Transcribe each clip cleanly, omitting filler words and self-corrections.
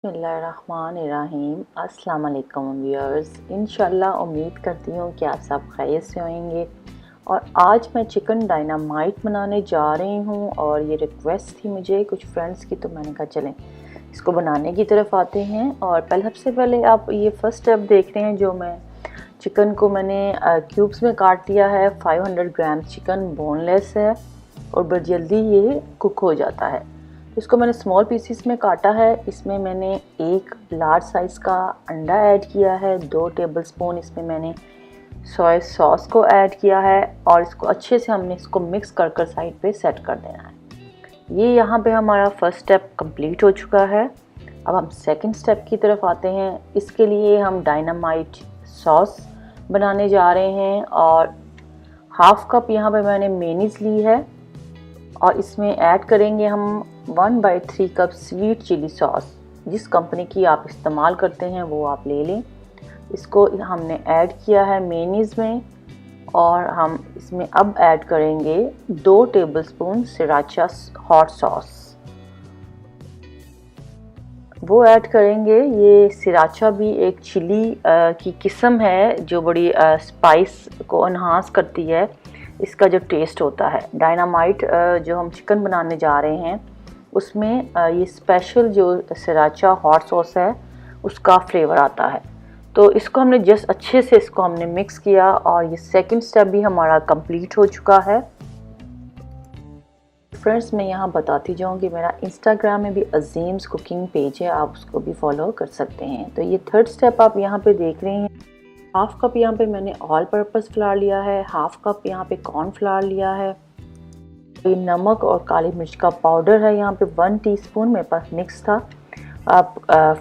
बिस्मिल्लाहिर्रहमानिर्रहीम। अस्सलाम वालेकुम व्यूअर्स। इंशाल्लाह उम्मीद करती हूँ कि आप सब खैरियत से होंगे। और आज मैं चिकन डायनामाइट बनाने जा रही हूँ और ये रिक्वेस्ट थी मुझे कुछ फ्रेंड्स की, तो मैंने कहा चलें इसको बनाने की तरफ आते हैं। और सबसे पहले आप ये फर्स्ट स्टेप देख रहे हैं, जो मैं चिकन को मैंने क्यूब्स में काट लिया है। 500 ग्राम चिकन बोनलेस है और बहुत जल्दी ये कुक हो जाता है। इसको मैंने स्मॉल पीसीस में काटा है। इसमें मैंने एक लार्ज साइज़ का अंडा ऐड किया है। 2 टेबलस्पून इसमें मैंने सोया सॉस को ऐड किया है और इसको अच्छे से हमने इसको मिक्स कर कर साइड पे सेट कर देना है। ये यहाँ पे हमारा फर्स्ट स्टेप कंप्लीट हो चुका है। अब हम सेकंड स्टेप की तरफ आते हैं। इसके लिए हम डायनामाइट सॉस बनाने जा रहे हैं और हाफ कप यहाँ पे मैंने मेयोनीज ली है और इसमें ऐड करेंगे हम 1/3 कप स्वीट चिली सॉस। जिस कंपनी की आप इस्तेमाल करते हैं वो आप ले लें। इसको हमने ऐड किया है मेयोनीज में और हम इसमें अब ऐड करेंगे 2 टेबलस्पून सृराचा हॉट सॉस। वो ऐड करेंगे। ये सृराचा भी एक चिली की किस्म है जो बड़ी स्पाइस को एनहांस करती है। इसका जो टेस्ट होता है, डायनामाइट जो हम चिकन बनाने जा रहे हैं उसमें ये स्पेशल जो सृराचा हॉट सॉस है उसका फ्लेवर आता है। तो इसको हमने जस्ट अच्छे से इसको हमने मिक्स किया और ये सेकंड स्टेप भी हमारा कंप्लीट हो चुका है। फ्रेंड्स, मैं यहाँ बताती जाऊँ कि मेरा इंस्टाग्राम में भी अजीम्स कुकिंग पेज है, आप उसको भी फॉलो कर सकते हैं। तो ये थर्ड स्टेप आप यहाँ पे देख रहे हैं। हाफ कप यहाँ पे मैंने ऑल पर्पस फ्लावर लिया है, हाफ कप यहाँ पे कॉर्न फ्लावर लिया है। ये नमक और काली मिर्च का पाउडर है, यहाँ पे 1 टीस्पून मेरे पास मिक्स था। आप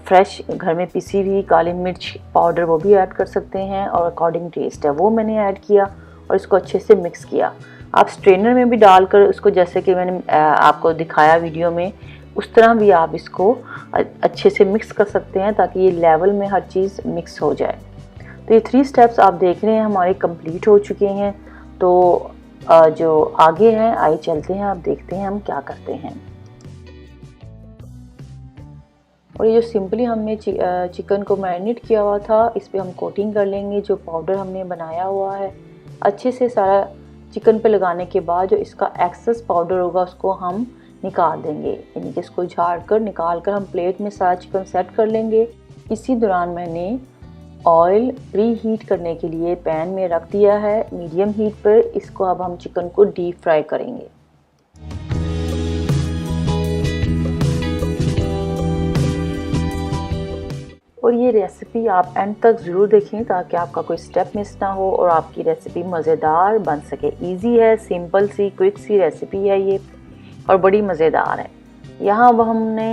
फ्रेश घर में पिसी हुई काली मिर्च पाउडर वो भी ऐड कर सकते हैं और अकॉर्डिंग टेस्ट है वो मैंने ऐड किया और इसको अच्छे से मिक्स किया। आप स्ट्रेनर में भी डालकर उसको, जैसे कि मैंने आपको दिखाया वीडियो में, उस तरह भी आप इसको अच्छे से मिक्स कर सकते हैं ताकि ये लेवल में हर चीज़ मिक्स हो जाए। तो ये 3 स्टेप्स आप देख रहे हैं हमारे कंप्लीट हो चुके हैं। तो जो आगे हैं आइए चलते हैं, आप देखते हैं हम क्या करते हैं। और ये जो सिंपली हमने चिकन को मैरिनेट किया हुआ था, इस पे हम कोटिंग कर लेंगे। जो पाउडर हमने बनाया हुआ है अच्छे से सारा चिकन पे लगाने के बाद जो इसका एक्सेस पाउडर होगा उसको हम निकाल देंगे, यानी कि इसको झाड़ कर निकाल कर हम प्लेट में सारा चिकन सेट कर लेंगे। इसी दौरान मैंने ऑयल प्री हीट करने के लिए पैन में रख दिया है मीडियम हीट पर। इसको अब हम चिकन को डीप फ्राई करेंगे। और ये रेसिपी आप एंड तक ज़रूर देखें ताकि आपका कोई स्टेप मिस ना हो और आपकी रेसिपी मज़ेदार बन सके। इजी है, सिंपल सी क्विक सी रेसिपी है ये और बड़ी मज़ेदार है। यहाँ अब हमने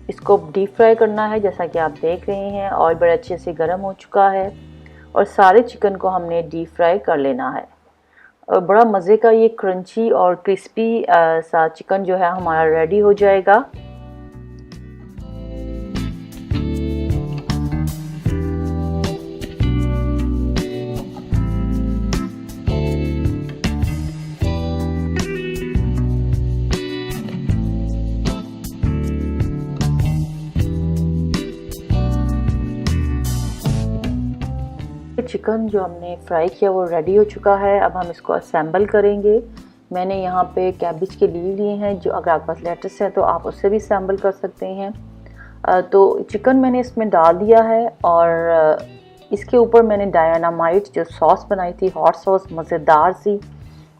इसको डीप फ्राई करना है। जैसा कि आप देख रहे हैं ऑयल बड़े अच्छे से गर्म हो चुका है और सारे चिकन को हमने डीप फ्राई कर लेना है। और बड़ा मज़े का ये क्रंची और क्रिस्पी सा चिकन जो है हमारा रेडी हो जाएगा। चिकन जो हमने फ्राई किया वो रेडी हो चुका है। अब हम इसको असेंबल करेंगे। मैंने यहाँ पे कैबिज के लीव लिए हैं, जो अगर आपके पास लेटस है तो आप उससे भी असेंबल कर सकते हैं। तो चिकन मैंने इसमें डाल दिया है और इसके ऊपर मैंने डायनामाइट जो सॉस बनाई थी, हॉट सॉस मज़ेदार सी,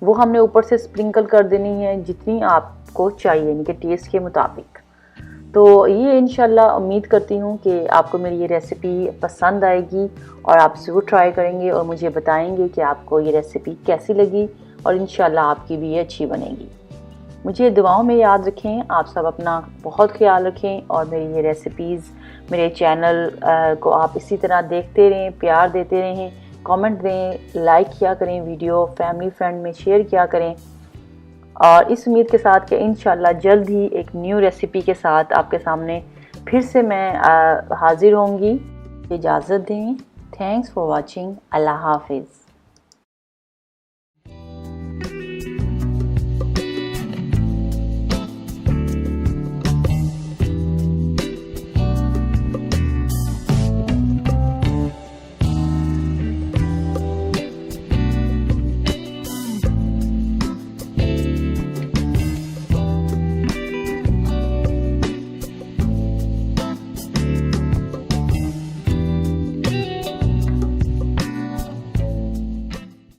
वो हमने ऊपर से स्प्रिंकल कर देनी है जितनी आपको चाहिए, यानी कि टेस्ट के मुताबिक। तो ये इंशाल्लाह उम्मीद करती हूँ कि आपको मेरी ये रेसिपी पसंद आएगी और आप ज़रूर ट्राई करेंगे और मुझे बताएंगे कि आपको ये रेसिपी कैसी लगी और इंशाल्लाह आपकी भी ये अच्छी बनेगी। मुझे दुआओं में याद रखें। आप सब अपना बहुत ख्याल रखें और मेरी ये रेसिपीज़, मेरे चैनल को आप इसी तरह देखते रहें, प्यार देते रहें, कमेंट दें, लाइक किया करें, वीडियो फैमिली फ्रेंड में शेयर किया करें। और इस उम्मीद के साथ कि इंशाल्लाह जल्द ही एक न्यू रेसिपी के साथ आपके सामने फिर से मैं हाजिर होंगी। इजाज़त दें। Thanks for watching. अल्लाह हाफिज़।